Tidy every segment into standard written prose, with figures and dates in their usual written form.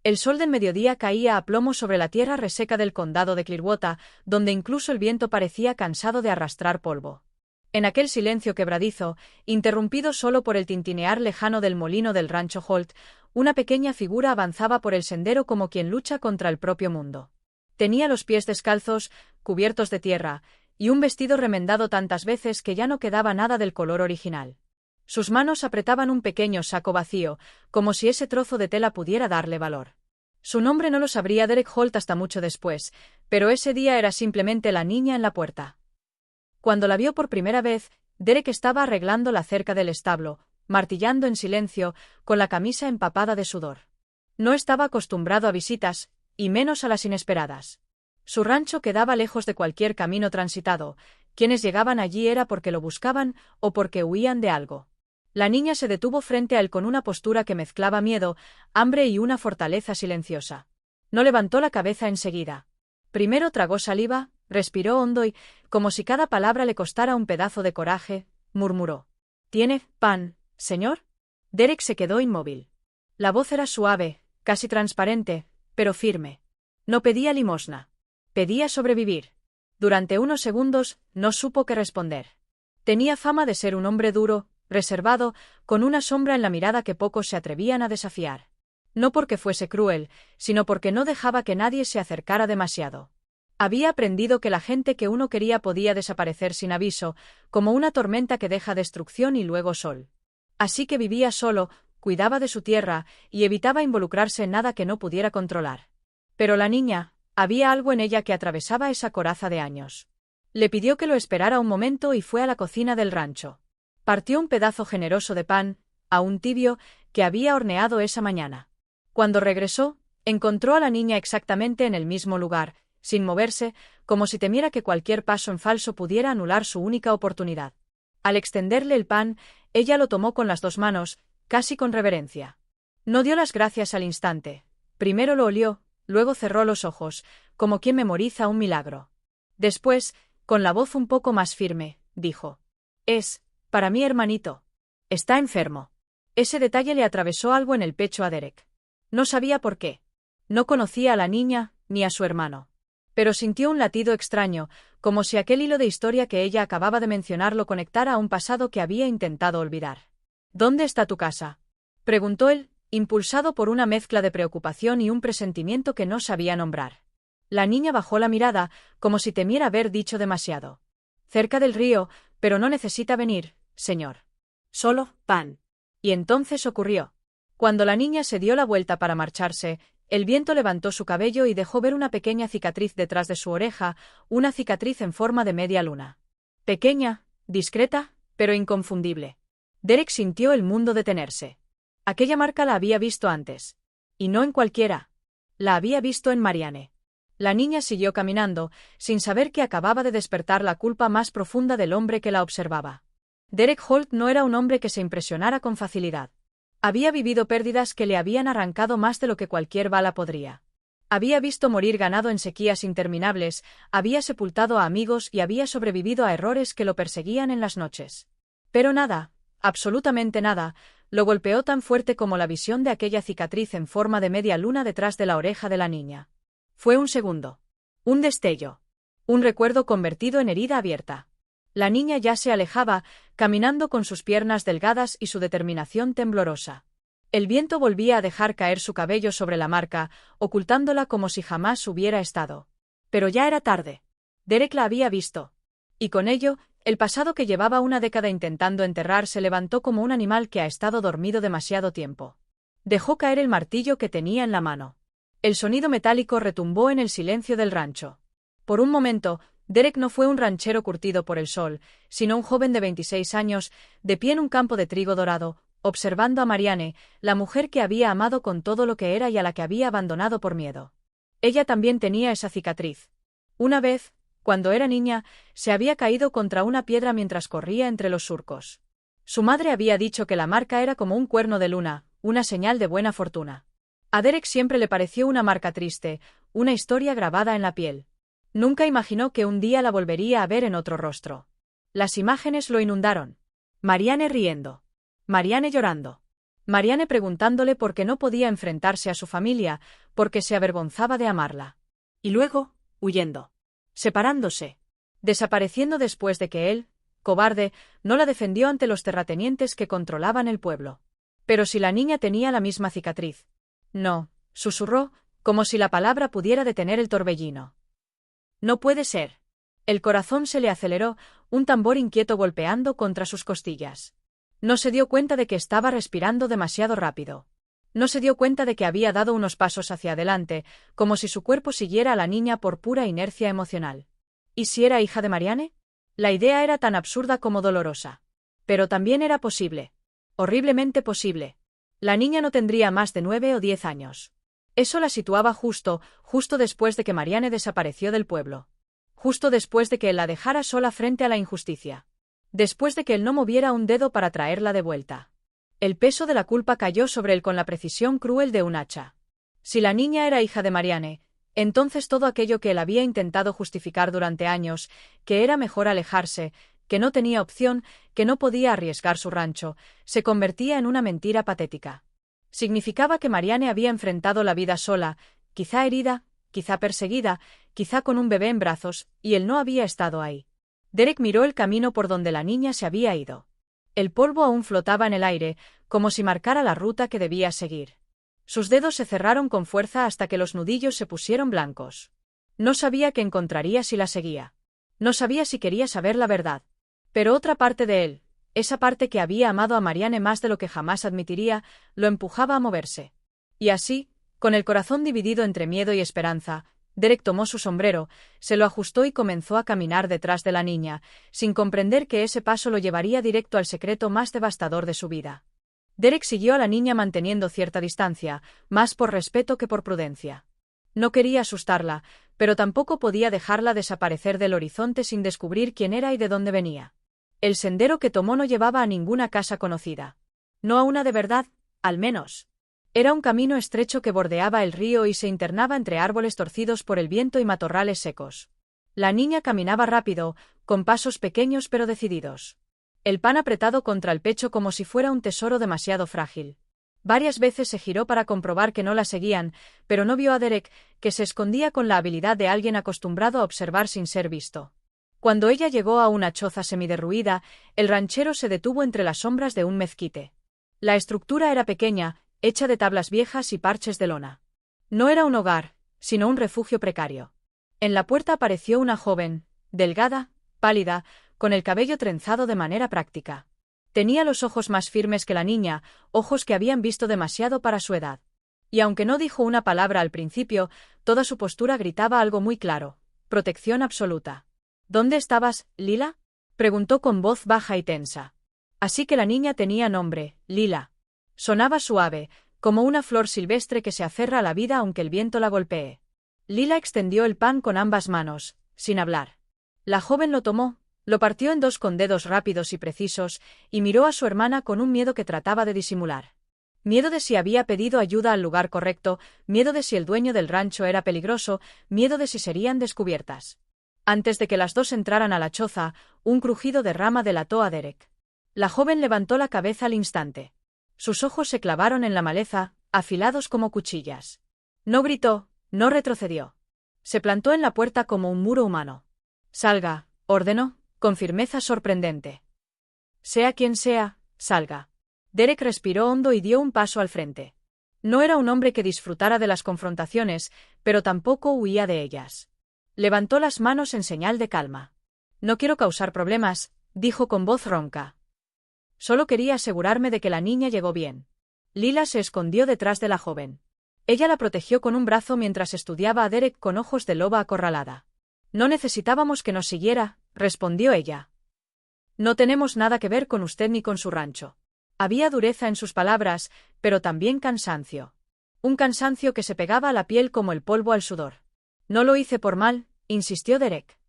El sol del mediodía caía a plomo sobre la tierra reseca del condado de Clearwater, donde incluso el viento parecía cansado de arrastrar polvo. En aquel silencio quebradizo, interrumpido solo por el tintinear lejano del molino del rancho Holt, una pequeña figura avanzaba por el sendero como quien lucha contra el propio mundo. Tenía los pies descalzos, cubiertos de tierra, y un vestido remendado tantas veces que ya no quedaba nada del color original. Sus manos apretaban un pequeño saco vacío, como si ese trozo de tela pudiera darle valor. Su nombre no lo sabría Derek Holt hasta mucho después, pero ese día era simplemente la niña en la puerta. Cuando la vio por primera vez, Derek estaba arreglando la cerca del establo, martillando en silencio, con la camisa empapada de sudor. No estaba acostumbrado a visitas, y menos a las inesperadas. Su rancho quedaba lejos de cualquier camino transitado. Quienes llegaban allí era porque lo buscaban o porque huían de algo. La niña se detuvo frente a él con una postura que mezclaba miedo, hambre y una fortaleza silenciosa. No levantó la cabeza enseguida. Primero tragó saliva, respiró hondo y, como si cada palabra le costara un pedazo de coraje, murmuró: —¿Tiene pan, señor? Derek se quedó inmóvil. La voz era suave, casi transparente, pero firme. No pedía limosna. Pedía sobrevivir. Durante unos segundos no supo qué responder. Tenía fama de ser un hombre duro, reservado, con una sombra en la mirada que pocos se atrevían a desafiar. No porque fuese cruel, sino porque no dejaba que nadie se acercara demasiado. Había aprendido que la gente que uno quería podía desaparecer sin aviso, como una tormenta que deja destrucción y luego sol. Así que vivía solo, cuidaba de su tierra, y evitaba involucrarse en nada que no pudiera controlar. Pero la niña, había algo en ella que atravesaba esa coraza de años. Le pidió que lo esperara un momento y fue a la cocina del rancho. Partió un pedazo generoso de pan, aún tibio, que había horneado esa mañana. Cuando regresó, encontró a la niña exactamente en el mismo lugar, sin moverse, como si temiera que cualquier paso en falso pudiera anular su única oportunidad. Al extenderle el pan, ella lo tomó con las dos manos, casi con reverencia. No dio las gracias al instante. Primero lo olió, luego cerró los ojos, como quien memoriza un milagro. Después, con la voz un poco más firme, dijo: «Es, para mi hermanito. Está enfermo». Ese detalle le atravesó algo en el pecho a Derek. No sabía por qué. No conocía a la niña, ni a su hermano. Pero sintió un latido extraño, como si aquel hilo de historia que ella acababa de mencionar lo conectara a un pasado que había intentado olvidar. «¿Dónde está tu casa?», preguntó él, impulsado por una mezcla de preocupación y un presentimiento que no sabía nombrar. La niña bajó la mirada, como si temiera haber dicho demasiado. «Cerca del río, pero no necesita venir, señor. Solo pan». Y entonces ocurrió. Cuando la niña se dio la vuelta para marcharse, el viento levantó su cabello y dejó ver una pequeña cicatriz detrás de su oreja, una cicatriz en forma de media luna. Pequeña, discreta, pero inconfundible. Derek sintió el mundo detenerse. Aquella marca la había visto antes. Y no en cualquiera. La había visto en Marianne. La niña siguió caminando, sin saber que acababa de despertar la culpa más profunda del hombre que la observaba. Derek Holt no era un hombre que se impresionara con facilidad. Había vivido pérdidas que le habían arrancado más de lo que cualquier bala podría. Había visto morir ganado en sequías interminables, había sepultado a amigos y había sobrevivido a errores que lo perseguían en las noches. Pero nada, absolutamente nada, lo golpeó tan fuerte como la visión de aquella cicatriz en forma de media luna detrás de la oreja de la niña. Fue un segundo. Un destello. Un recuerdo convertido en herida abierta. La niña ya se alejaba, caminando con sus piernas delgadas y su determinación temblorosa. El viento volvía a dejar caer su cabello sobre la marca, ocultándola como si jamás hubiera estado. Pero ya era tarde. Derek la había visto. Y con ello, el pasado que llevaba una década intentando enterrar se levantó como un animal que ha estado dormido demasiado tiempo. Dejó caer el martillo que tenía en la mano. El sonido metálico retumbó en el silencio del rancho. Por un momento, Derek no fue un ranchero curtido por el sol, sino un joven de 26 años, de pie en un campo de trigo dorado, observando a Marianne, la mujer que había amado con todo lo que era y a la que había abandonado por miedo. Ella también tenía esa cicatriz. Una vez, cuando era niña, se había caído contra una piedra mientras corría entre los surcos. Su madre había dicho que la marca era como un cuerno de luna, una señal de buena fortuna. A Derek siempre le pareció una marca triste, una historia grabada en la piel. Nunca imaginó que un día la volvería a ver en otro rostro. Las imágenes lo inundaron. Marianne riendo. Marianne llorando. Marianne preguntándole por qué no podía enfrentarse a su familia, porque se avergonzaba de amarla. Y luego, huyendo. Separándose. Desapareciendo después de que él, cobarde, no la defendió ante los terratenientes que controlaban el pueblo. Pero si la niña tenía la misma cicatriz. No, susurró, como si la palabra pudiera detener el torbellino. No puede ser. El corazón se le aceleró, un tambor inquieto golpeando contra sus costillas. No se dio cuenta de que estaba respirando demasiado rápido. No se dio cuenta de que había dado unos pasos hacia adelante, como si su cuerpo siguiera a la niña por pura inercia emocional. ¿Y si era hija de Marianne? La idea era tan absurda como dolorosa. Pero también era posible. Horriblemente posible. La niña no tendría más de 9 o 10 años. Eso la situaba justo después de que Marianne desapareció del pueblo. Justo después de que él la dejara sola frente a la injusticia. Después de que él no moviera un dedo para traerla de vuelta. El peso de la culpa cayó sobre él con la precisión cruel de un hacha. Si la niña era hija de Marianne, entonces todo aquello que él había intentado justificar durante años, que era mejor alejarse, que no tenía opción, que no podía arriesgar su rancho, se convertía en una mentira patética. Significaba que Marianne había enfrentado la vida sola, quizá herida, quizá perseguida, quizá con un bebé en brazos, y él no había estado ahí. Derek miró el camino por donde la niña se había ido. El polvo aún flotaba en el aire, como si marcara la ruta que debía seguir. Sus dedos se cerraron con fuerza hasta que los nudillos se pusieron blancos. No sabía qué encontraría si la seguía. No sabía si quería saber la verdad. Pero otra parte de él, esa parte que había amado a Marianne más de lo que jamás admitiría, lo empujaba a moverse. Y así, con el corazón dividido entre miedo y esperanza, Derek tomó su sombrero, se lo ajustó y comenzó a caminar detrás de la niña, sin comprender que ese paso lo llevaría directo al secreto más devastador de su vida. Derek siguió a la niña manteniendo cierta distancia, más por respeto que por prudencia. No quería asustarla, pero tampoco podía dejarla desaparecer del horizonte sin descubrir quién era y de dónde venía. El sendero que tomó no llevaba a ninguna casa conocida. No a una de verdad, al menos. Era un camino estrecho que bordeaba el río y se internaba entre árboles torcidos por el viento y matorrales secos. La niña caminaba rápido, con pasos pequeños pero decididos. El pan apretado contra el pecho como si fuera un tesoro demasiado frágil. Varias veces se giró para comprobar que no la seguían, pero no vio a Derek, que se escondía con la habilidad de alguien acostumbrado a observar sin ser visto. Cuando ella llegó a una choza semiderruida, el ranchero se detuvo entre las sombras de un mezquite. La estructura era pequeña, hecha de tablas viejas y parches de lona. No era un hogar, sino un refugio precario. En la puerta apareció una joven, delgada, pálida, con el cabello trenzado de manera práctica. Tenía los ojos más firmes que la niña, ojos que habían visto demasiado para su edad. Y aunque no dijo una palabra al principio, toda su postura gritaba algo muy claro: protección absoluta. ¿Dónde estabas, Lila?, preguntó con voz baja y tensa. Así que la niña tenía nombre, Lila. Sonaba suave, como una flor silvestre que se aferra a la vida aunque el viento la golpee. Lila extendió el pan con ambas manos, sin hablar. La joven lo tomó, lo partió en dos con dedos rápidos y precisos, y miró a su hermana con un miedo que trataba de disimular. Miedo de si había pedido ayuda al lugar correcto, miedo de si el dueño del rancho era peligroso, miedo de si serían descubiertas. Antes de que las dos entraran a la choza, un crujido de rama delató a Derek. La joven levantó la cabeza al instante. Sus ojos se clavaron en la maleza, afilados como cuchillas. No gritó, no retrocedió. Se plantó en la puerta como un muro humano. Salga, ordenó, con firmeza sorprendente. Sea quien sea, salga. Derek respiró hondo y dio un paso al frente. No era un hombre que disfrutara de las confrontaciones, pero tampoco huía de ellas. Levantó las manos en señal de calma. No quiero causar problemas, dijo con voz ronca. Solo quería asegurarme de que la niña llegó bien. Lila se escondió detrás de la joven. Ella la protegió con un brazo mientras estudiaba a Derek con ojos de loba acorralada. No necesitábamos que nos siguiera, respondió ella. No tenemos nada que ver con usted ni con su rancho. Había dureza en sus palabras, pero también cansancio. Un cansancio que se pegaba a la piel como el polvo al sudor. No lo hice por mal, insistió Derek.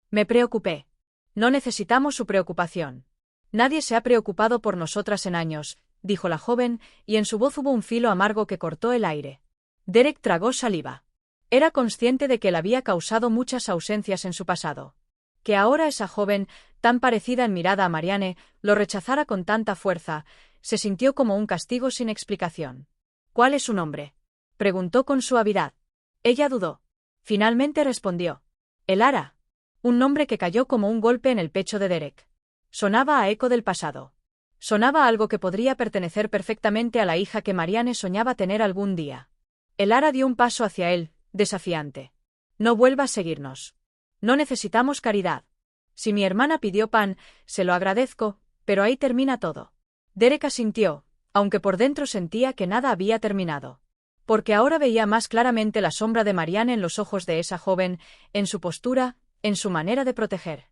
Me preocupé. No necesitamos su preocupación. Nadie se ha preocupado por nosotras en años, dijo la joven, y en su voz hubo un filo amargo que cortó el aire. Derek tragó saliva. Era consciente de que él había causado muchas ausencias en su pasado. Que ahora esa joven, tan parecida en mirada a Marianne, lo rechazara con tanta fuerza, se sintió como un castigo sin explicación. —¿Cuál es su nombre? —preguntó con suavidad. Ella dudó. Finalmente respondió. —Elara. Un nombre que cayó como un golpe en el pecho de Derek. Sonaba a eco del pasado. Sonaba a algo que podría pertenecer perfectamente a la hija que Marianne soñaba tener algún día. Elara dio un paso hacia él, desafiante. —No vuelva a seguirnos. No necesitamos caridad. Si mi hermana pidió pan, se lo agradezco, pero ahí termina todo. Derek asintió, aunque por dentro sentía que nada había terminado. Porque ahora veía más claramente la sombra de Marianne en los ojos de esa joven, en su postura, en su manera de proteger.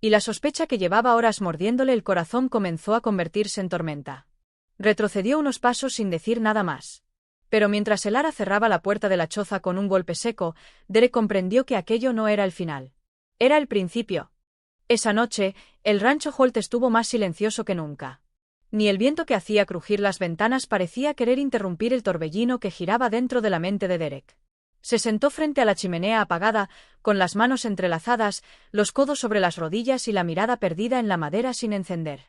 Y la sospecha que llevaba horas mordiéndole el corazón comenzó a convertirse en tormenta. Retrocedió unos pasos sin decir nada más. Pero mientras Elara cerraba la puerta de la choza con un golpe seco, Derek comprendió que aquello no era el final. Era el principio. Esa noche, el rancho Holt estuvo más silencioso que nunca. Ni el viento que hacía crujir las ventanas parecía querer interrumpir el torbellino que giraba dentro de la mente de Derek. Se sentó frente a la chimenea apagada, con las manos entrelazadas, los codos sobre las rodillas y la mirada perdida en la madera sin encender.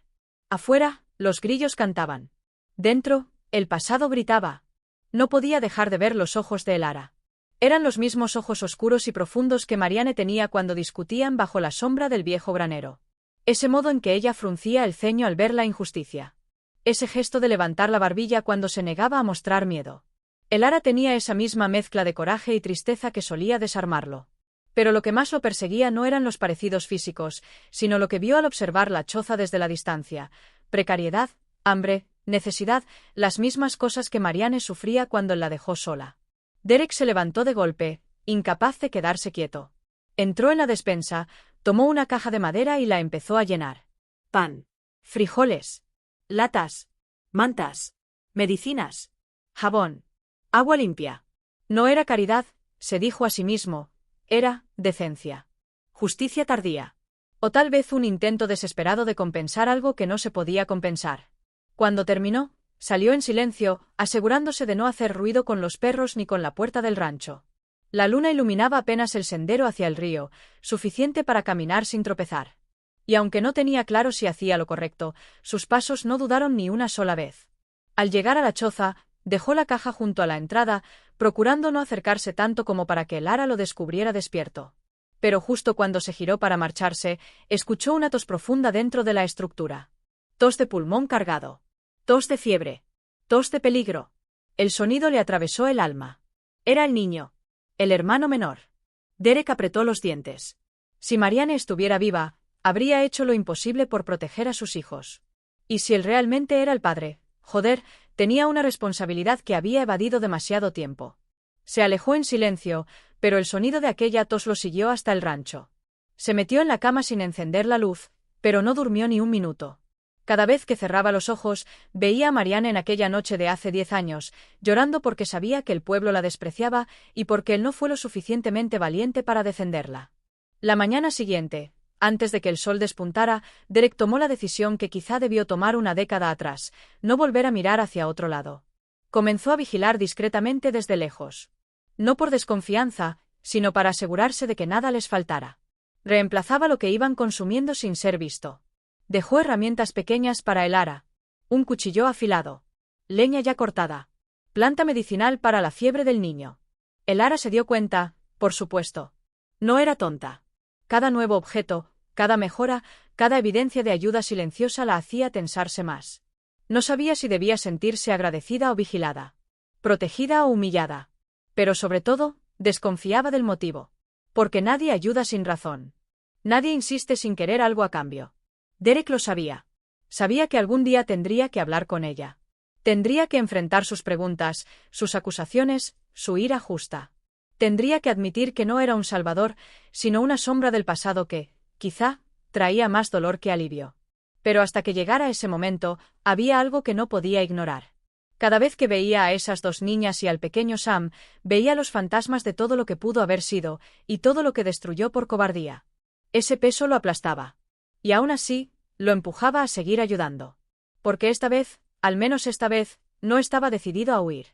Afuera, los grillos cantaban. Dentro, el pasado gritaba. No podía dejar de ver los ojos de Elara. Eran los mismos ojos oscuros y profundos que Marianne tenía cuando discutían bajo la sombra del viejo granero. Ese modo en que ella fruncía el ceño al ver la injusticia. Ese gesto de levantar la barbilla cuando se negaba a mostrar miedo. Elara tenía esa misma mezcla de coraje y tristeza que solía desarmarlo. Pero lo que más lo perseguía no eran los parecidos físicos, sino lo que vio al observar la choza desde la distancia. Precariedad, hambre, necesidad, las mismas cosas que Marianne sufría cuando la dejó sola. Derek se levantó de golpe, incapaz de quedarse quieto. Entró en la despensa, tomó una caja de madera y la empezó a llenar. Pan, frijoles, latas, mantas, medicinas, jabón, agua limpia. No era caridad, se dijo a sí mismo, era decencia. Justicia tardía. O tal vez un intento desesperado de compensar algo que no se podía compensar. Cuando terminó, salió en silencio, asegurándose de no hacer ruido con los perros ni con la puerta del rancho. La luna iluminaba apenas el sendero hacia el río, suficiente para caminar sin tropezar. Y aunque no tenía claro si hacía lo correcto, sus pasos no dudaron ni una sola vez. Al llegar a la choza, dejó la caja junto a la entrada, procurando no acercarse tanto como para que Elara lo descubriera despierto. Pero justo cuando se giró para marcharse, escuchó una tos profunda dentro de la estructura. Tos de pulmón cargado. Tos de fiebre. Tos de peligro. El sonido le atravesó el alma. Era el niño. El hermano menor. Derek apretó los dientes. Si Marianne estuviera viva, habría hecho lo imposible por proteger a sus hijos. Y si él realmente era el padre, joder, tenía una responsabilidad que había evadido demasiado tiempo. Se alejó en silencio, pero el sonido de aquella tos lo siguió hasta el rancho. Se metió en la cama sin encender la luz, pero no durmió ni un minuto. Cada vez que cerraba los ojos, veía a Marianne en aquella noche de hace 10 años, llorando porque sabía que el pueblo la despreciaba y porque él no fue lo suficientemente valiente para defenderla. La mañana siguiente, antes de que el sol despuntara, Derek tomó la decisión que quizá debió tomar una década atrás, no volver a mirar hacia otro lado. Comenzó a vigilar discretamente desde lejos. No por desconfianza, sino para asegurarse de que nada les faltara. Reemplazaba lo que iban consumiendo sin ser visto. Dejó herramientas pequeñas para Elara. Un cuchillo afilado. Leña ya cortada. Planta medicinal para la fiebre del niño. Elara se dio cuenta, por supuesto. No era tonta. Cada nuevo objeto, cada mejora, cada evidencia de ayuda silenciosa la hacía tensarse más. No sabía si debía sentirse agradecida o vigilada. Protegida o humillada. Pero sobre todo, desconfiaba del motivo. Porque nadie ayuda sin razón. Nadie insiste sin querer algo a cambio. Derek lo sabía. Sabía que algún día tendría que hablar con ella. Tendría que enfrentar sus preguntas, sus acusaciones, su ira justa. Tendría que admitir que no era un salvador, sino una sombra del pasado que, quizá, traía más dolor que alivio. Pero hasta que llegara ese momento, había algo que no podía ignorar. Cada vez que veía a esas dos niñas y al pequeño Sam, veía los fantasmas de todo lo que pudo haber sido, y todo lo que destruyó por cobardía. Ese peso lo aplastaba. Y aún así, lo empujaba a seguir ayudando. Porque esta vez, al menos esta vez, no estaba decidido a huir.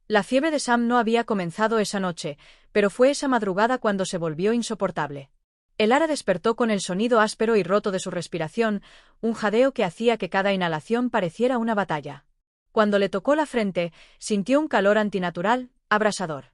La fiebre de Sam no había comenzado esa noche, pero fue esa madrugada cuando se volvió insoportable. Elara despertó con el sonido áspero y roto de su respiración, un jadeo que hacía que cada inhalación pareciera una batalla. Cuando le tocó la frente, sintió un calor antinatural, abrasador.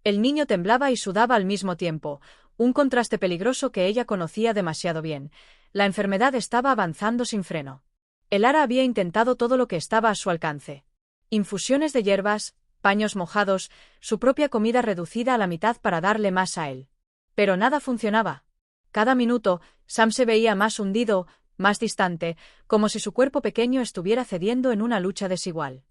El niño temblaba y sudaba al mismo tiempo, un contraste peligroso que ella conocía demasiado bien. La enfermedad estaba avanzando sin freno. Elara había intentado todo lo que estaba a su alcance. Infusiones de hierbas, paños mojados, su propia comida reducida a la mitad para darle más a él. Pero nada funcionaba. Cada minuto, Sam se veía más hundido, más distante, como si su cuerpo pequeño estuviera cediendo en una lucha desigual.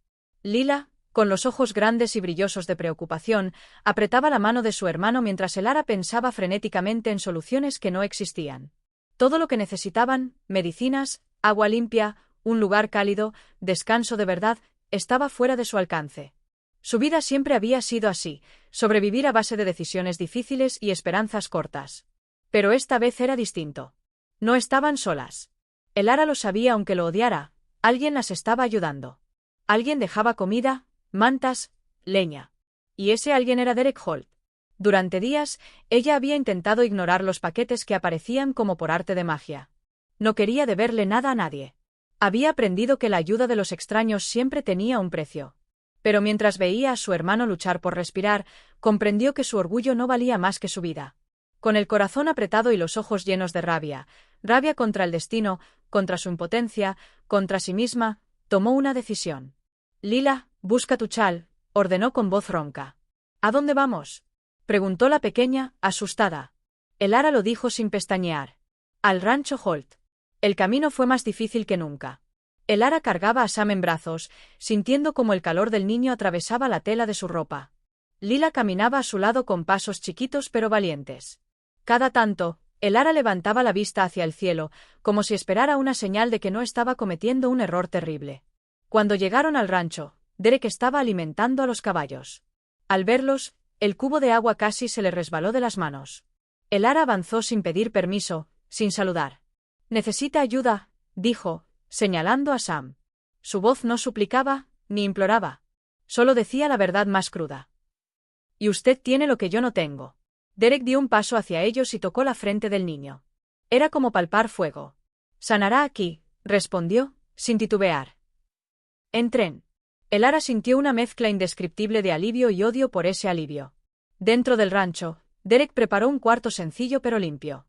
Lila, con los ojos grandes y brillosos de preocupación, apretaba la mano de su hermano mientras Elara pensaba frenéticamente en soluciones que no existían. Todo lo que necesitaban, medicinas, agua limpia, un lugar cálido, descanso de verdad, estaba fuera de su alcance. Su vida siempre había sido así, sobrevivir a base de decisiones difíciles y esperanzas cortas. Pero esta vez era distinto. No estaban solas. Elara lo sabía aunque lo odiara, alguien las estaba ayudando. Alguien dejaba comida, mantas, leña. Y ese alguien era Derek Holt. Durante días, ella había intentado ignorar los paquetes que aparecían como por arte de magia. No quería deberle nada a nadie. Había aprendido que la ayuda de los extraños siempre tenía un precio. Pero mientras veía a su hermano luchar por respirar, comprendió que su orgullo no valía más que su vida. Con el corazón apretado y los ojos llenos de rabia contra el destino, contra su impotencia, contra sí misma, tomó una decisión. Lila, busca tu chal, ordenó con voz ronca. ¿A dónde vamos?, preguntó la pequeña, asustada. Elara lo dijo sin pestañear. Al rancho Holt. El camino fue más difícil que nunca. Elara cargaba a Sam en brazos, sintiendo como el calor del niño atravesaba la tela de su ropa. Lila caminaba a su lado con pasos chiquitos pero valientes. Cada tanto, Elara levantaba la vista hacia el cielo, como si esperara una señal de que no estaba cometiendo un error terrible. Cuando llegaron al rancho, Derek estaba alimentando a los caballos. Al verlos, el cubo de agua casi se le resbaló de las manos. Elara avanzó sin pedir permiso, sin saludar. «Necesita ayuda», dijo, señalando a Sam. Su voz no suplicaba, ni imploraba. Solo decía la verdad más cruda. «Y usted tiene lo que yo no tengo». Derek dio un paso hacia ellos y tocó la frente del niño. Era como palpar fuego. «Sanará aquí», respondió, sin titubear. «Entren». Elara sintió una mezcla indescriptible de alivio y odio por ese alivio. Dentro del rancho, Derek preparó un cuarto sencillo pero limpio.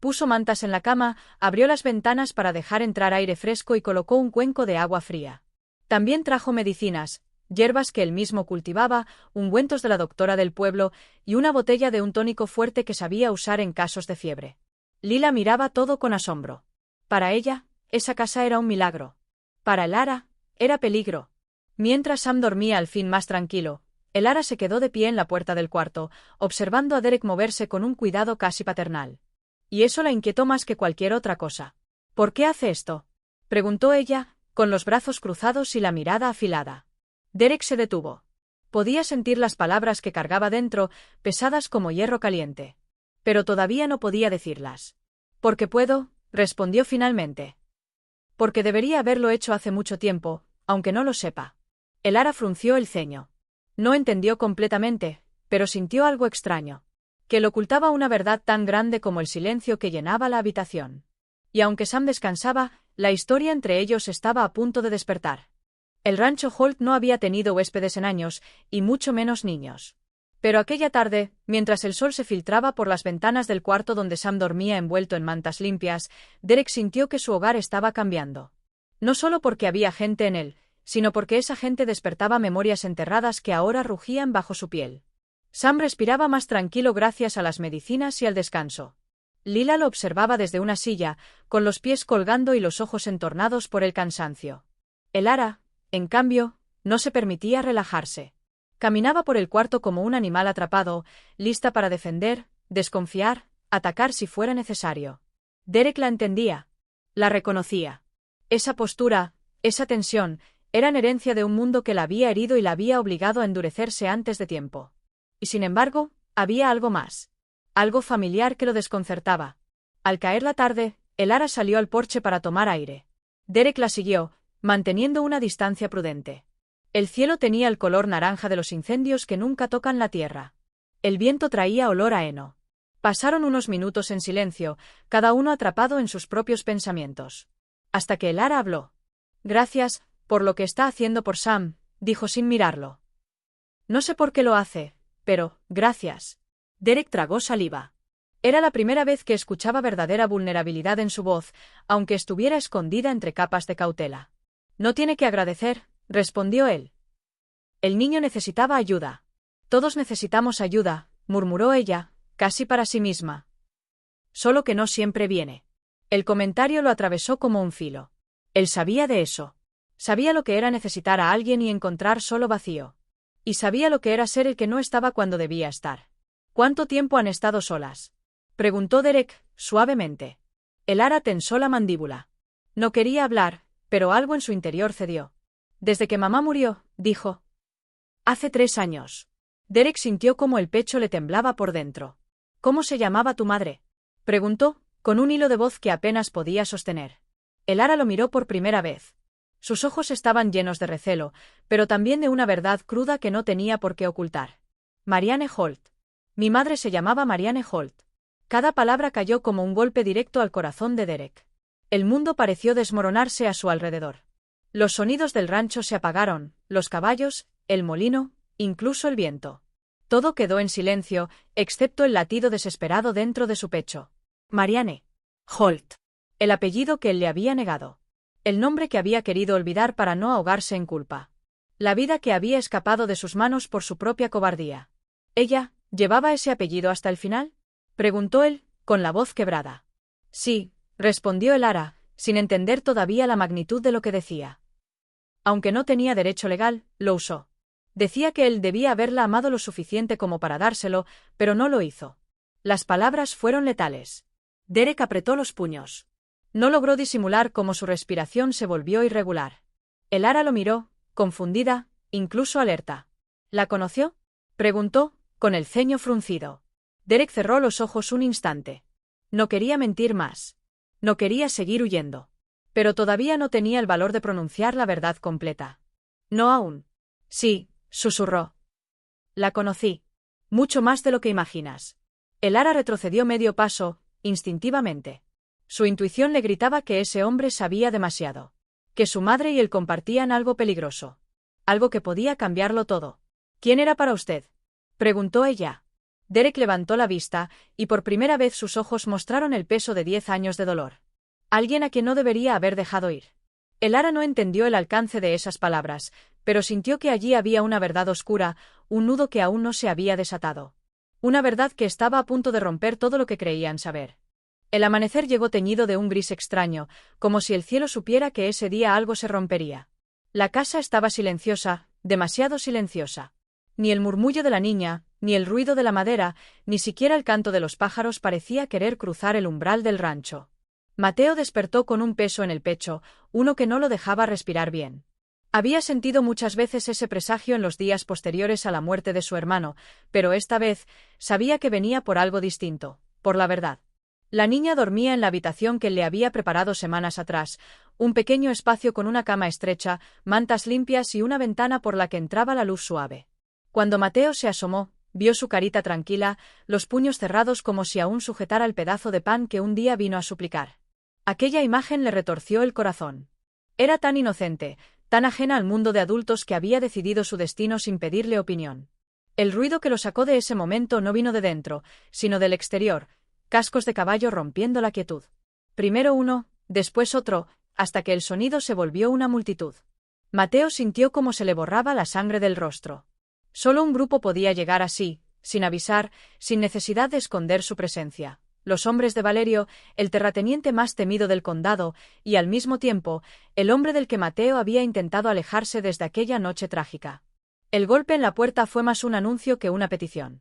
Puso mantas en la cama, abrió las ventanas para dejar entrar aire fresco y colocó un cuenco de agua fría. También trajo medicinas, hierbas que él mismo cultivaba, ungüentos de la doctora del pueblo y una botella de un tónico fuerte que sabía usar en casos de fiebre. Lila miraba todo con asombro. Para ella, esa casa era un milagro. Para Elara, era peligro. Mientras Sam dormía al fin más tranquilo, Elara se quedó de pie en la puerta del cuarto, observando a Derek moverse con un cuidado casi paternal. Y eso la inquietó más que cualquier otra cosa. «¿Por qué hace esto?», preguntó ella, con los brazos cruzados y la mirada afilada. Derek se detuvo. Podía sentir las palabras que cargaba dentro, pesadas como hierro caliente. Pero todavía no podía decirlas. «Porque puedo», respondió finalmente. «Porque debería haberlo hecho hace mucho tiempo, aunque no lo sepa». Elara frunció el ceño. No entendió completamente, pero sintió algo extraño. Que le ocultaba una verdad tan grande como el silencio que llenaba la habitación. Y aunque Sam descansaba, la historia entre ellos estaba a punto de despertar. El rancho Holt no había tenido huéspedes en años, y mucho menos niños. Pero aquella tarde, mientras el sol se filtraba por las ventanas del cuarto donde Sam dormía envuelto en mantas limpias, Derek sintió que su hogar estaba cambiando. No solo porque había gente en él, sino porque esa gente despertaba memorias enterradas que ahora rugían bajo su piel. Sam respiraba más tranquilo gracias a las medicinas y al descanso. Lila lo observaba desde una silla, con los pies colgando y los ojos entornados por el cansancio. Elara, en cambio, no se permitía relajarse. Caminaba por el cuarto como un animal atrapado, lista para defender, desconfiar, atacar si fuera necesario. Derek la entendía. La reconocía. Esa postura, esa tensión, eran herencia de un mundo que la había herido y la había obligado a endurecerse antes de tiempo. Y sin embargo, había algo más. Algo familiar que lo desconcertaba. Al caer la tarde, Elara salió al porche para tomar aire. Derek la siguió, manteniendo una distancia prudente. El cielo tenía el color naranja de los incendios que nunca tocan la tierra. El viento traía olor a heno. Pasaron unos minutos en silencio, cada uno atrapado en sus propios pensamientos. Hasta que Elara habló. Gracias, por lo que está haciendo por Sam, dijo sin mirarlo. No sé por qué lo hace, pero, gracias. Derek tragó saliva. Era la primera vez que escuchaba verdadera vulnerabilidad en su voz, aunque estuviera escondida entre capas de cautela. No tiene que agradecer, respondió él. El niño necesitaba ayuda. Todos necesitamos ayuda, murmuró ella, casi para sí misma. Solo que no siempre viene. El comentario lo atravesó como un filo. Él sabía de eso. Sabía lo que era necesitar a alguien y encontrar solo vacío. Y sabía lo que era ser el que no estaba cuando debía estar. ¿Cuánto tiempo han estado solas? Preguntó Derek, suavemente. Elara tensó la mandíbula. No quería hablar, pero algo en su interior cedió. Desde que mamá murió, dijo. Hace 3 años. Derek sintió como el pecho le temblaba por dentro. ¿Cómo se llamaba tu madre? Preguntó, con un hilo de voz que apenas podía sostener. Elara lo miró por primera vez. Sus ojos estaban llenos de recelo, pero también de una verdad cruda que no tenía por qué ocultar. Marianne Holt. Mi madre se llamaba Marianne Holt. Cada palabra cayó como un golpe directo al corazón de Derek. El mundo pareció desmoronarse a su alrededor. Los sonidos del rancho se apagaron, los caballos, el molino, incluso el viento. Todo quedó en silencio, excepto el latido desesperado dentro de su pecho. Marianne Holt. El apellido que él le había negado. El nombre que había querido olvidar para no ahogarse en culpa. La vida que había escapado de sus manos por su propia cobardía. ¿Ella llevaba ese apellido hasta el final? Preguntó él, con la voz quebrada. Sí, respondió Elara, sin entender todavía la magnitud de lo que decía. Aunque no tenía derecho legal, lo usó. Decía que él debía haberla amado lo suficiente como para dárselo, pero no lo hizo. Las palabras fueron letales. Derek apretó los puños. No logró disimular cómo su respiración se volvió irregular. Elara lo miró, confundida, incluso alerta. ¿La conoció? Preguntó, con el ceño fruncido. Derek cerró los ojos un instante. No quería mentir más. No quería seguir huyendo. Pero todavía no tenía el valor de pronunciar la verdad completa. No aún. Sí, susurró. La conocí. Mucho más de lo que imaginas. Elara retrocedió medio paso, instintivamente. Su intuición le gritaba que ese hombre sabía demasiado. Que su madre y él compartían algo peligroso. Algo que podía cambiarlo todo. ¿Quién era para usted? Preguntó ella. Derek levantó la vista, y por primera vez sus ojos mostraron el peso de 10 años de dolor. Alguien a quien no debería haber dejado ir. Elara no entendió el alcance de esas palabras, pero sintió que allí había una verdad oscura, un nudo que aún no se había desatado. Una verdad que estaba a punto de romper todo lo que creían saber. El amanecer llegó teñido de un gris extraño, como si el cielo supiera que ese día algo se rompería. La casa estaba silenciosa, demasiado silenciosa. Ni el murmullo de la niña, ni el ruido de la madera, ni siquiera el canto de los pájaros parecía querer cruzar el umbral del rancho. Mateo despertó con un peso en el pecho, uno que no lo dejaba respirar bien. Había sentido muchas veces ese presagio en los días posteriores a la muerte de su hermano, pero esta vez sabía que venía por algo distinto, por la verdad. La niña dormía en la habitación que le había preparado semanas atrás, un pequeño espacio con una cama estrecha, mantas limpias y una ventana por la que entraba la luz suave. Cuando Mateo se asomó, vio su carita tranquila, los puños cerrados como si aún sujetara el pedazo de pan que un día vino a suplicar. Aquella imagen le retorció el corazón. Era tan inocente, tan ajena al mundo de adultos que había decidido su destino sin pedirle opinión. El ruido que lo sacó de ese momento no vino de dentro, sino del exterior, cascos de caballo rompiendo la quietud. Primero uno, después otro, hasta que el sonido se volvió una multitud. Mateo sintió como se le borraba la sangre del rostro. Solo un grupo podía llegar así, sin avisar, sin necesidad de esconder su presencia. Los hombres de Valerio, el terrateniente más temido del condado, y al mismo tiempo, el hombre del que Mateo había intentado alejarse desde aquella noche trágica. El golpe en la puerta fue más un anuncio que una petición.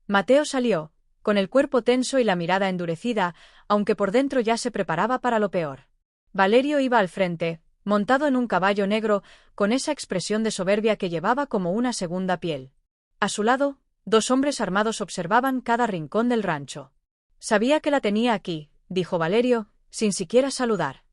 Mateo salió, con el cuerpo tenso y la mirada endurecida, aunque por dentro ya se preparaba para lo peor. Valerio iba al frente, montado en un caballo negro, con esa expresión de soberbia que llevaba como una segunda piel. A su lado, 2 hombres armados observaban cada rincón del rancho. Sabía que la tenía aquí, dijo Valerio, sin siquiera saludar.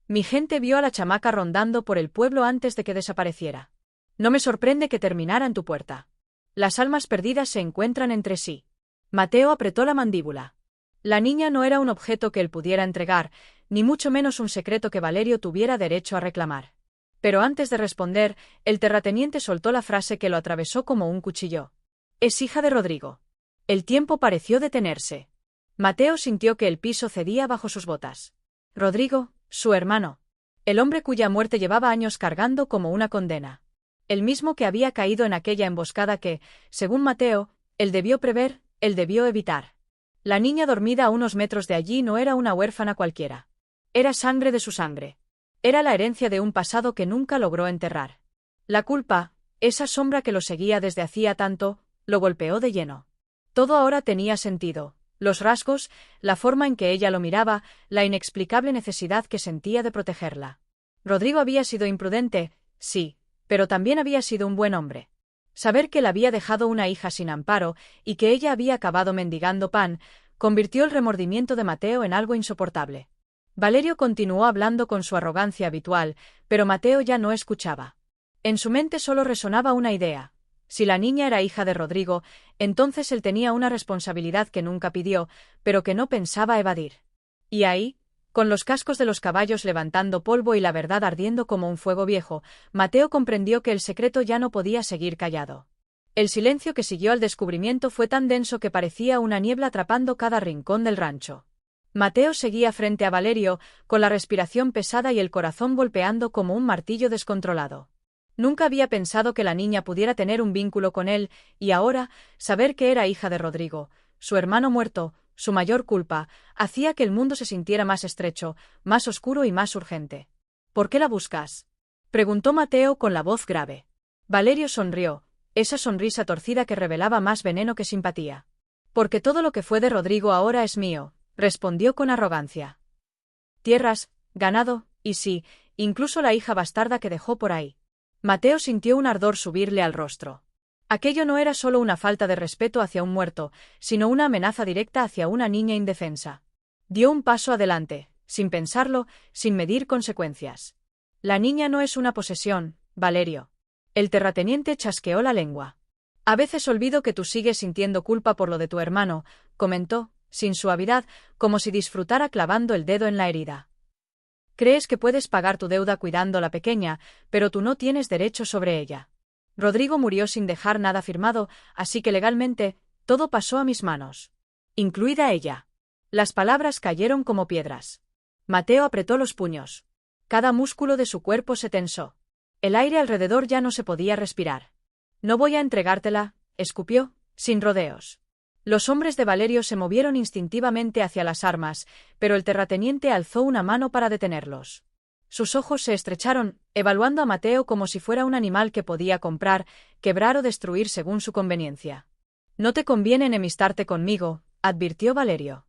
Mi gente vio a la chamaca rondando por el pueblo antes de que desapareciera. No me sorprende que terminara en tu puerta. Las almas perdidas se encuentran entre sí. Mateo apretó la mandíbula. La niña no era un objeto que él pudiera entregar, ni mucho menos un secreto que Valerio tuviera derecho a reclamar. Pero antes de responder, el terrateniente soltó la frase que lo atravesó como un cuchillo. Es hija de Rodrigo. El tiempo pareció detenerse. Mateo sintió que el piso cedía bajo sus botas. Rodrigo, su hermano. El hombre cuya muerte llevaba años cargando como una condena. El mismo que había caído en aquella emboscada que, según Mateo, él debió prever, él debió evitar. La niña dormida a unos metros de allí no era una huérfana cualquiera. Era sangre de su sangre. Era la herencia de un pasado que nunca logró enterrar. La culpa, esa sombra que lo seguía desde hacía tanto, lo golpeó de lleno. Todo ahora tenía sentido. Los rasgos, la forma en que ella lo miraba, la inexplicable necesidad que sentía de protegerla. Rodrigo había sido imprudente, sí, pero también había sido un buen hombre. Saber que le había dejado una hija sin amparo y que ella había acabado mendigando pan, convirtió el remordimiento de Mateo en algo insoportable. Valerio continuó hablando con su arrogancia habitual, pero Mateo ya no escuchaba. En su mente solo resonaba una idea. Si la niña era hija de Rodrigo, entonces él tenía una responsabilidad que nunca pidió, pero que no pensaba evadir. Y ahí, con los cascos de los caballos levantando polvo y la verdad ardiendo como un fuego viejo, Mateo comprendió que el secreto ya no podía seguir callado. El silencio que siguió al descubrimiento fue tan denso que parecía una niebla atrapando cada rincón del rancho. Mateo seguía frente a Valerio, con la respiración pesada y el corazón golpeando como un martillo descontrolado. Nunca había pensado que la niña pudiera tener un vínculo con él, y ahora, saber que era hija de Rodrigo, su hermano muerto, su mayor culpa, hacía que el mundo se sintiera más estrecho, más oscuro y más urgente. ¿Por qué la buscas?, preguntó Mateo con la voz grave. Valerio sonrió, esa sonrisa torcida que revelaba más veneno que simpatía. Porque todo lo que fue de Rodrigo ahora es mío, respondió con arrogancia. Tierras, ganado, y sí, incluso la hija bastarda que dejó por ahí. Mateo sintió un ardor subirle al rostro. Aquello no era solo una falta de respeto hacia un muerto, sino una amenaza directa hacia una niña indefensa. Dio un paso adelante, sin pensarlo, sin medir consecuencias. La niña no es una posesión, Valerio. El terrateniente chasqueó la lengua. A veces olvido que tú sigues sintiendo culpa por lo de tu hermano, comentó, sin suavidad, como si disfrutara clavando el dedo en la herida. Crees que puedes pagar tu deuda cuidando a la pequeña, pero tú no tienes derecho sobre ella. Rodrigo murió sin dejar nada firmado, así que legalmente, todo pasó a mis manos. Incluida ella. Las palabras cayeron como piedras. Mateo apretó los puños. Cada músculo de su cuerpo se tensó. El aire alrededor ya no se podía respirar. No voy a entregártela, escupió, sin rodeos. Los hombres de Valerio se movieron instintivamente hacia las armas, pero el terrateniente alzó una mano para detenerlos. Sus ojos se estrecharon, evaluando a Mateo como si fuera un animal que podía comprar, quebrar o destruir según su conveniencia. No te conviene enemistarte conmigo, advirtió Valerio.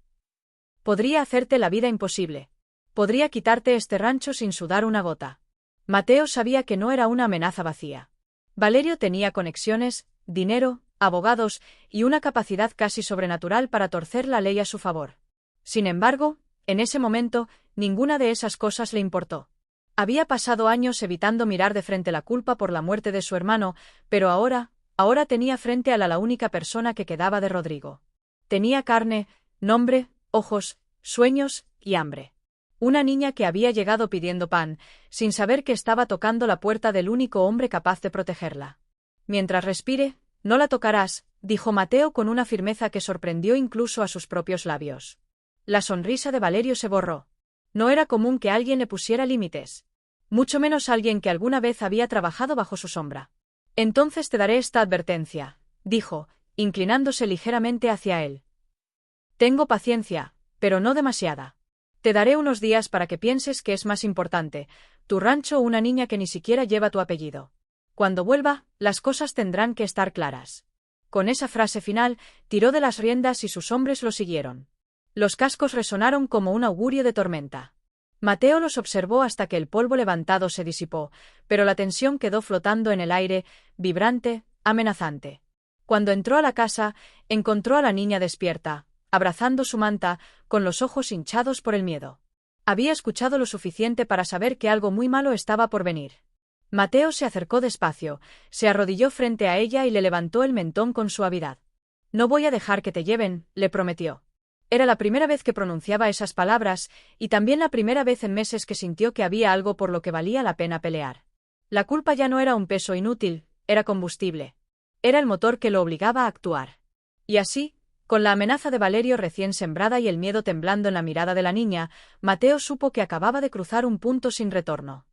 Podría hacerte la vida imposible. Podría quitarte este rancho sin sudar una gota. Mateo sabía que no era una amenaza vacía. Valerio tenía conexiones, dinero, abogados y una capacidad casi sobrenatural para torcer la ley a su favor. Sin embargo, en ese momento, ninguna de esas cosas le importó. Había pasado años evitando mirar de frente la culpa por la muerte de su hermano, pero ahora tenía frente a la única persona que quedaba de Rodrigo. Tenía carne, nombre, ojos, sueños y hambre. Una niña que había llegado pidiendo pan, sin saber que estaba tocando la puerta del único hombre capaz de protegerla. Mientras respire, no la tocarás, dijo Mateo con una firmeza que sorprendió incluso a sus propios labios. La sonrisa de Valerio se borró. No era común que alguien le pusiera límites. Mucho menos alguien que alguna vez había trabajado bajo su sombra. Entonces te daré esta advertencia, dijo, inclinándose ligeramente hacia él. Tengo paciencia, pero no demasiada. Te daré unos días para que pienses que es más importante, tu rancho o una niña que ni siquiera lleva tu apellido. Cuando vuelva, las cosas tendrán que estar claras. Con esa frase final, tiró de las riendas y sus hombres lo siguieron. Los cascos resonaron como un augurio de tormenta. Mateo los observó hasta que el polvo levantado se disipó, pero la tensión quedó flotando en el aire, vibrante, amenazante. Cuando entró a la casa, encontró a la niña despierta, abrazando su manta, con los ojos hinchados por el miedo. Había escuchado lo suficiente para saber que algo muy malo estaba por venir. Mateo se acercó despacio, se arrodilló frente a ella y le levantó el mentón con suavidad. No voy a dejar que te lleven, le prometió. Era la primera vez que pronunciaba esas palabras, y también la primera vez en meses que sintió que había algo por lo que valía la pena pelear. La culpa ya no era un peso inútil, era combustible. Era el motor que lo obligaba a actuar. Y así, con la amenaza de Valerio recién sembrada y el miedo temblando en la mirada de la niña, Mateo supo que acababa de cruzar un punto sin retorno.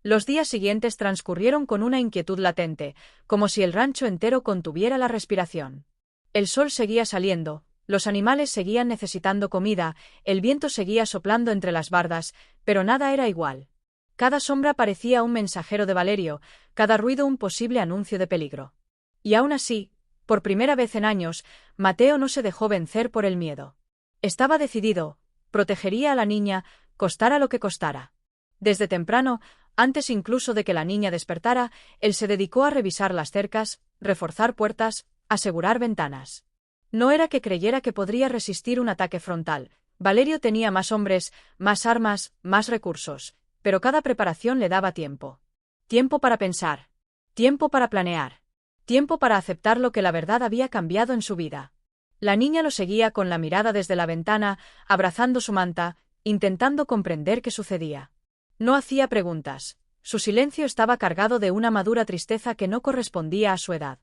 Los días siguientes transcurrieron con una inquietud latente, como si el rancho entero contuviera la respiración. El sol seguía saliendo, los animales seguían necesitando comida, el viento seguía soplando entre las bardas, pero nada era igual. Cada sombra parecía un mensajero de Valerio, cada ruido un posible anuncio de peligro. Y aún así, por primera vez en años, Mateo no se dejó vencer por el miedo. Estaba decidido, protegería a la niña, costara lo que costara. Desde temprano, antes incluso de que la niña despertara, él se dedicó a revisar las cercas, reforzar puertas, asegurar ventanas. No era que creyera que podría resistir un ataque frontal. Valerio tenía más hombres, más armas, más recursos, pero cada preparación le daba tiempo. Tiempo para pensar. Tiempo para planear. Tiempo para aceptar lo que la verdad había cambiado en su vida. La niña lo seguía con la mirada desde la ventana, abrazando su manta, intentando comprender qué sucedía. No hacía preguntas. Su silencio estaba cargado de una madura tristeza que no correspondía a su edad.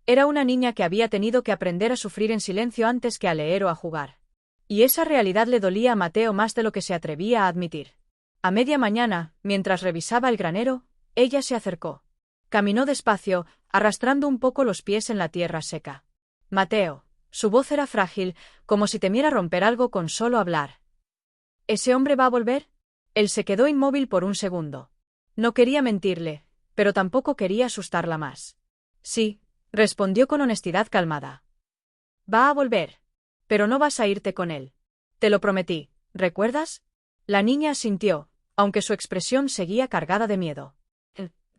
Era una niña que había tenido que aprender a sufrir en silencio antes que a leer o a jugar. Y esa realidad le dolía a Mateo más de lo que se atrevía a admitir. A media mañana, mientras revisaba el granero, ella se acercó. Caminó despacio, arrastrando un poco los pies en la tierra seca. Mateo. Su voz era frágil, como si temiera romper algo con solo hablar. ¿Ese hombre va a volver? Él se quedó inmóvil por un segundo. No quería mentirle, pero tampoco quería asustarla más. Sí, respondió con honestidad calmada. Va a volver. Pero no vas a irte con él. Te lo prometí, ¿recuerdas? La niña asintió, aunque su expresión seguía cargada de miedo.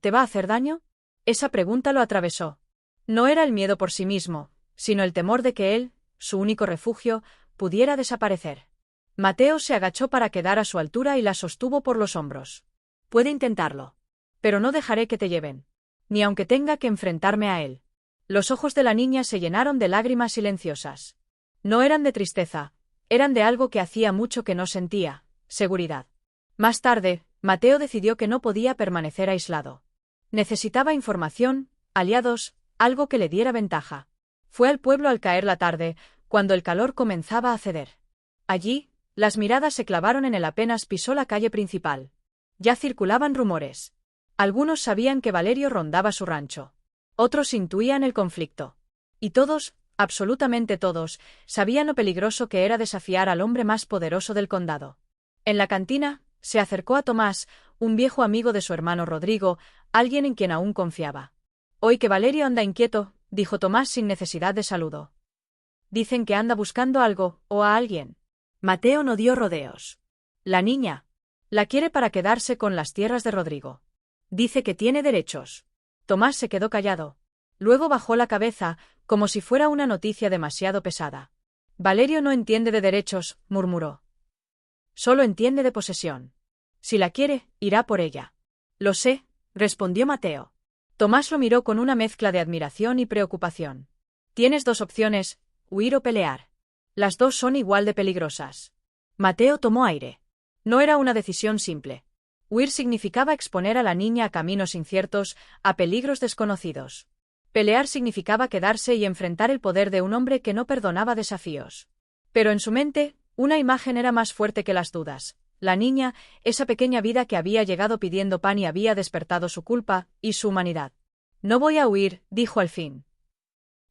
¿Te va a hacer daño? Esa pregunta lo atravesó. No era el miedo por sí mismo, sino el temor de que él, su único refugio, pudiera desaparecer. Mateo se agachó para quedar a su altura y la sostuvo por los hombros. Puede intentarlo. Pero no dejaré que te lleven. Ni aunque tenga que enfrentarme a él. Los ojos de la niña se llenaron de lágrimas silenciosas. No eran de tristeza, eran de algo que hacía mucho que no sentía, seguridad. Más tarde, Mateo decidió que no podía permanecer aislado. Necesitaba información, aliados, algo que le diera ventaja. Fue al pueblo al caer la tarde, cuando el calor comenzaba a ceder. Allí, las miradas se clavaron en él apenas pisó la calle principal. Ya circulaban rumores. Algunos sabían que Valerio rondaba su rancho. Otros intuían el conflicto. Y todos, absolutamente todos, sabían lo peligroso que era desafiar al hombre más poderoso del condado. En la cantina, se acercó a Tomás, un viejo amigo de su hermano Rodrigo, alguien en quien aún confiaba. Hoy que Valerio anda inquieto, dijo Tomás sin necesidad de saludo. Dicen que anda buscando algo, o a alguien. Mateo no dio rodeos. La niña. La quiere para quedarse con las tierras de Rodrigo. Dice que tiene derechos. Tomás se quedó callado. Luego bajó la cabeza, como si fuera una noticia demasiado pesada. Valerio no entiende de derechos, murmuró. Solo entiende de posesión. Si la quiere, irá por ella. Lo sé, respondió Mateo. Tomás lo miró con una mezcla de admiración y preocupación. Tienes dos opciones, huir o pelear. Las dos son igual de peligrosas. Mateo tomó aire. No era una decisión simple. Huir significaba exponer a la niña a caminos inciertos, a peligros desconocidos. Pelear significaba quedarse y enfrentar el poder de un hombre que no perdonaba desafíos. Pero en su mente, una imagen era más fuerte que las dudas. La niña, esa pequeña vida que había llegado pidiendo pan y había despertado su culpa, y su humanidad. No voy a huir, dijo al fin.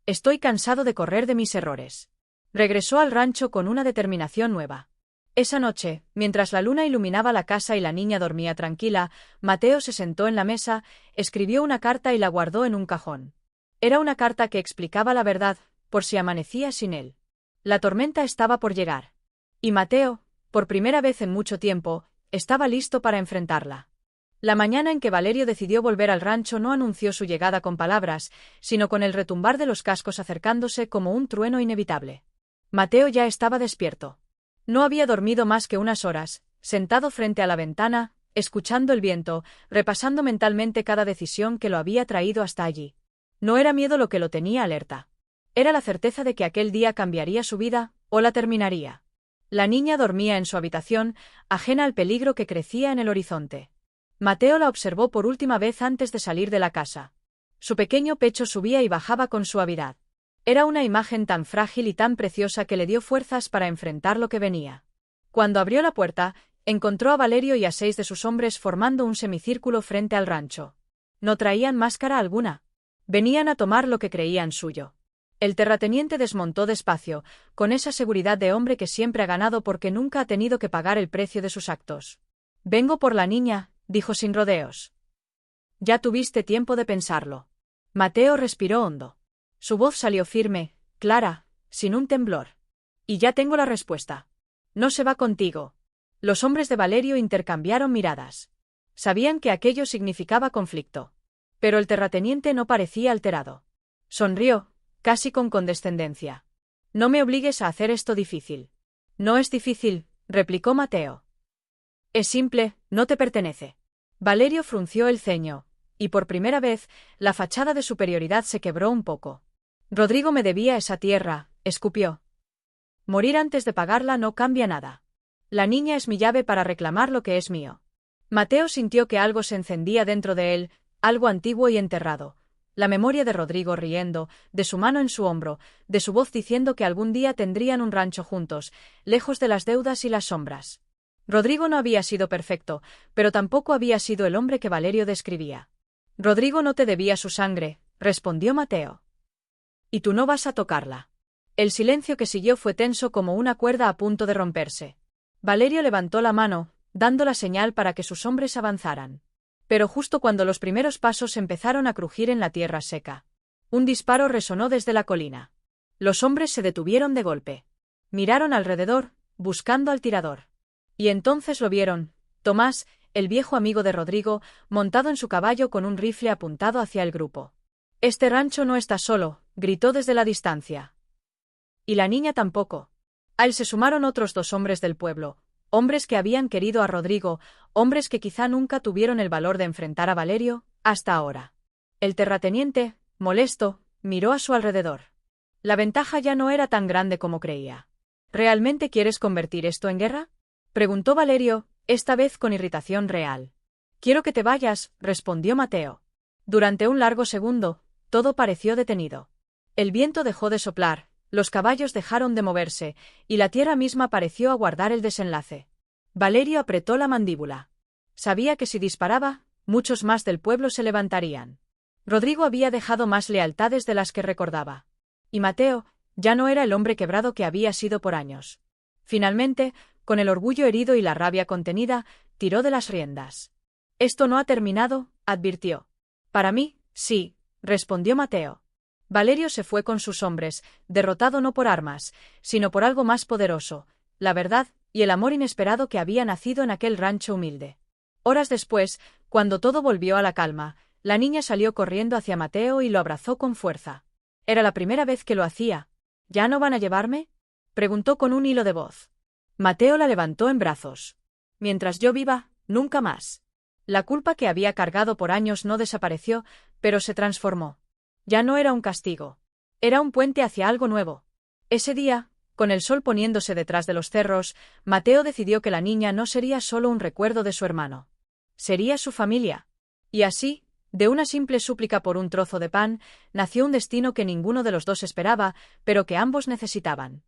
Estoy cansado de correr de mis errores. Regresó al rancho con una determinación nueva. Esa noche, mientras la luna iluminaba la casa y la niña dormía tranquila, Mateo se sentó en la mesa, escribió una carta y la guardó en un cajón. Era una carta que explicaba la verdad, por si amanecía sin él. La tormenta estaba por llegar. Y Mateo, por primera vez en mucho tiempo, estaba listo para enfrentarla. La mañana en que Valerio decidió volver al rancho no anunció su llegada con palabras, sino con el retumbar de los cascos acercándose como un trueno inevitable. Mateo ya estaba despierto. No había dormido más que unas horas, sentado frente a la ventana, escuchando el viento, repasando mentalmente cada decisión que lo había traído hasta allí. No era miedo lo que lo tenía alerta. Era la certeza de que aquel día cambiaría su vida, o la terminaría. La niña dormía en su habitación, ajena al peligro que crecía en el horizonte. Mateo la observó por última vez antes de salir de la casa. Su pequeño pecho subía y bajaba con suavidad. Era una imagen tan frágil y tan preciosa que le dio fuerzas para enfrentar lo que venía. Cuando abrió la puerta, encontró a Valerio y a 6 de sus hombres formando un semicírculo frente al rancho. No traían máscara alguna. Venían a tomar lo que creían suyo. El terrateniente desmontó despacio, con esa seguridad de hombre que siempre ha ganado porque nunca ha tenido que pagar el precio de sus actos. «Vengo por la niña», dijo sin rodeos. «Ya tuviste tiempo de pensarlo». Mateo respiró hondo. Su voz salió firme, clara, sin un temblor. «Y ya tengo la respuesta. No se va contigo». Los hombres de Valerio intercambiaron miradas. Sabían que aquello significaba conflicto. Pero el terrateniente no parecía alterado. Sonrió, casi con condescendencia. «No me obligues a hacer esto difícil». «No es difícil», replicó Mateo. «Es simple, no te pertenece». Valerio frunció el ceño, y por primera vez, la fachada de superioridad se quebró un poco. «Rodrigo me debía esa tierra», escupió. «Morir antes de pagarla no cambia nada. La niña es mi llave para reclamar lo que es mío». Mateo sintió que algo se encendía dentro de él, algo antiguo y enterrado. La memoria de Rodrigo riendo, de su mano en su hombro, de su voz diciendo que algún día tendrían un rancho juntos, lejos de las deudas y las sombras. Rodrigo no había sido perfecto, pero tampoco había sido el hombre que Valerio describía. «Rodrigo no te debía su sangre», respondió Mateo. «Y tú no vas a tocarla». El silencio que siguió fue tenso como una cuerda a punto de romperse. Valerio levantó la mano, dando la señal para que sus hombres avanzaran. Pero justo cuando los primeros pasos empezaron a crujir en la tierra seca, un disparo resonó desde la colina. Los hombres se detuvieron de golpe. Miraron alrededor, buscando al tirador. Y entonces lo vieron: Tomás, el viejo amigo de Rodrigo, montado en su caballo con un rifle apuntado hacia el grupo. «Este rancho no está solo», gritó desde la distancia. «Y la niña tampoco». A él se sumaron otros 2 hombres del pueblo, hombres que habían querido a Rodrigo, hombres que quizá nunca tuvieron el valor de enfrentar a Valerio, hasta ahora. El terrateniente, molesto, miró a su alrededor. La ventaja ya no era tan grande como creía. «¿Realmente quieres convertir esto en guerra?», preguntó Valerio, esta vez con irritación real. «Quiero que te vayas», respondió Mateo. Durante un largo segundo, todo pareció detenido. El viento dejó de soplar, los caballos dejaron de moverse, y la tierra misma pareció aguardar el desenlace. Valerio apretó la mandíbula. Sabía que si disparaba, muchos más del pueblo se levantarían. Rodrigo había dejado más lealtades de las que recordaba. Y Mateo ya no era el hombre quebrado que había sido por años. Finalmente, con el orgullo herido y la rabia contenida, tiró de las riendas. «Esto no ha terminado», advirtió. «Para mí, sí», respondió Mateo. Valerio se fue con sus hombres, derrotado no por armas, sino por algo más poderoso, la verdad y el amor inesperado que había nacido en aquel rancho humilde. Horas después, cuando todo volvió a la calma, la niña salió corriendo hacia Mateo y lo abrazó con fuerza. Era la primera vez que lo hacía. «¿Ya no van a llevarme?», preguntó con un hilo de voz. Mateo la levantó en brazos. «Mientras yo viva, nunca más». La culpa que había cargado por años no desapareció, pero se transformó. Ya no era un castigo. Era un puente hacia algo nuevo. Ese día, con el sol poniéndose detrás de los cerros, Mateo decidió que la niña no sería solo un recuerdo de su hermano. Sería su familia. Y así, de una simple súplica por un trozo de pan, nació un destino que ninguno de los dos esperaba, pero que ambos necesitaban.